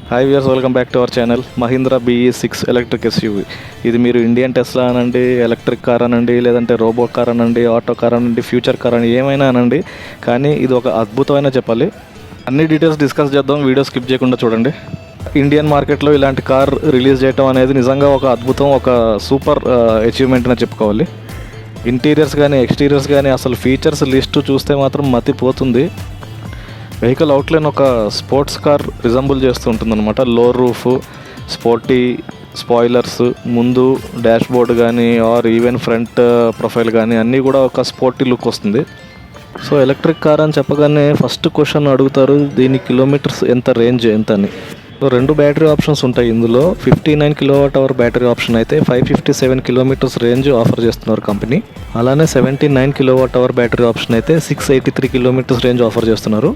Hi viewers, welcome back to our channel. Mahindra BE6 electric SUV. ఇది మీరు Indian Tesla అనండి, electric car అనండి, లేదంటే రోబో కార్ అనండి, ఆటో కార్ అనండి, ఫ్యూచర్ కార్ అని ఏమైనా అనండి, కానీ ఇది ఒక అద్భుతమైన చెప్పాలి. అన్ని డీటెయిల్స్ డిస్కస్ చేద్దాం, వీడియో స్కిప్ చేయకుండా చూడండి. ఇండియన్ మార్కెట్లో ఇలాంటి కార్ రిలీజ్ చేయడం అనేది నిజంగా ఒక అద్భుతం, ఒక సూపర్ అచీవ్మెంట్ అని చెప్పుకోవాలి. ఇంటీరియర్స్ కానీ ఎక్స్టీరియర్స్ కానీ అసలు ఫీచర్స్ లిస్టు చూస్తే మాత్రం మతిపోతుంది. వెహికల్ అవుట్లైన్ ఒక స్పోర్ట్స్ కార్ రిజంబుల్ చేస్తూ ఉంటుందన్నమాట. లో రూఫ్, స్పోర్టీ స్పాయిలర్స్, ముందు డాష్ బోర్డ్ కానీ ఆర్ ఈవెన్ ఫ్రంట్ ప్రొఫైల్ కానీ అన్నీ కూడా ఒక స్పోర్టీ లుక్ వస్తుంది. సో ఎలక్ట్రిక్ కార్ అని చెప్పగానే ఫస్ట్ క్వశ్చన్ అడుగుతారు, దీని కిలోమీటర్స్ ఎంత, రేంజ్ ఎంత అని. సో 2 బ్యాటరీ ఆప్షన్స్ ఉంటాయి ఇందులో. 59 kWh బ్యాటరీ ఆప్షన్ అయితే 557 కిలోమీటర్స్ రేంజ్ ఆఫర్ చేస్తున్నారు కంపెనీ. అలానే 79 kWh బ్యాటరీ ఆప్షన్ అయితే 683 కిలోమీటర్స్ రేంజ్ ఆఫర్ చేస్తున్నారు.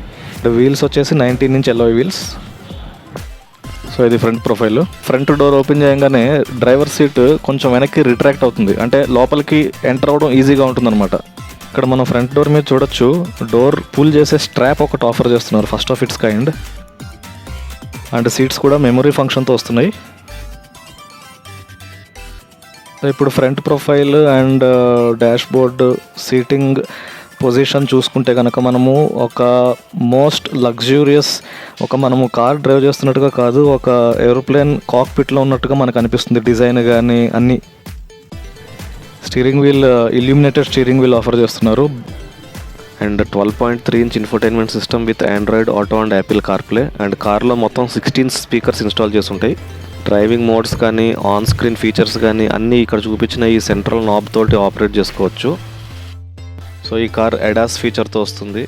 వీల్స్ వచ్చేసి 19 ఇంచ్ alloy వీల్స్. సో ఇది front profile. Front door open చేయగానే డ్రైవర్ సీట్ కొంచెం వెనక్కి రిట్రాక్ట్ అవుతుంది, అంటే లోపలికి ఎంటర్ అవ్వడం ఈజీగా ఉంటుందన్నమాట. ఇక్కడ మనం ఫ్రంట్ డోర్ మీద చూడొచ్చు, డోర్ పుల్ చేసే స్ట్రాప్ ఒకటి ఆఫర్ చేస్తున్నారు, first of it's kind. And seats కూడా మెమరీ ఫంక్షన్తో వస్తున్నాయి. ఇప్పుడు front profile and dash board seating position చూసుకుంటే కనుక మనము ఒక మోస్ట్ లగ్జూరియస్, మనము కార్ డ్రైవ్ చేస్తున్నట్టుగా కాదు, ఒక ఏరోప్లేన్ కాక్పిట్లో ఉన్నట్టుగా మనకు అనిపిస్తుంది. డిజైన్ కానీ అన్నీ. Steering wheel illuminated steering wheel offer చేస్తున్నారు. And 12.3 inch infotainment system with Android Auto and Apple CarPlay. And కార్లో మొత్తం 16 స్పీకర్స్ ఇన్స్టాల్ చేసి ఉంటాయి. డ్రైవింగ్ మోడ్స్ కానీ ఆన్ స్క్రీన్ ఫీచర్స్ కానీ అన్నీ ఇక్కడ చూపించిన ఈ సెంట్రల్ నాబ్ తోటి ఆపరేట్ చేసుకోవచ్చు. సో ఈ కార్ ADAS ఫీచర్తో వస్తుంది.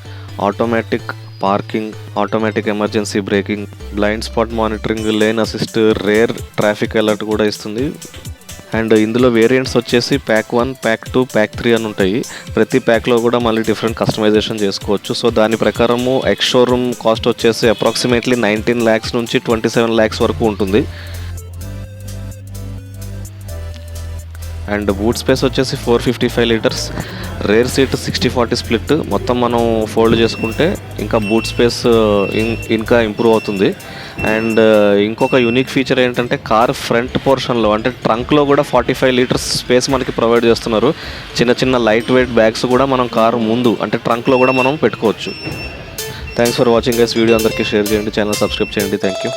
Automatic parking, automatic emergency braking, blind spot monitoring, lane assist, rear traffic alert కూడా ఇస్తుంది. అండ్ ఇందులో వేరియంట్స్ వచ్చేసి ప్యాక్ 1, ప్యాక్ 2, ప్యాక్ 3 అని ఉంటాయి. ప్రతి ప్యాక్లో కూడా మళ్ళీ డిఫరెంట్ కస్టమైజేషన్ చేసుకోవచ్చు. సో దాని ప్రకారము ఎక్స్ షోరూమ్ కాస్ట్ వచ్చేసి అప్రాక్సిమేట్లీ 19 lakhs నుంచి 27 lakhs వరకు ఉంటుంది. అండ్ బూట్ స్పేస్ వచ్చేసి 455 లీటర్స్. Rare seat 60-40 split. మొత్తం మనం ఫోల్డ్ చేసుకుంటే ఇంకా బూట్ స్పేస్ ఇంకా ఇంప్రూవ్ అవుతుంది. అండ్ ఇంకొక యూనిక్ ఫీచర్ ఏంటంటే కార్ ఫ్రంట్ పోర్షన్లో అంటే ట్రంక్లో కూడా 45 లీటర్స్ స్పేస్ మనకి ప్రొవైడ్ చేస్తున్నారు. చిన్న చిన్న లైట్ వెయిట్ బ్యాగ్స్ కూడా మనం కారు ముందు అంటే ట్రంక్లో కూడా మనం పెట్టుకోవచ్చు. Thanks for watching guys. Video అందరికీ షేర్ చేయండి, ఛానల్ సబ్స్క్రైబ్ చేయండి. Thank you.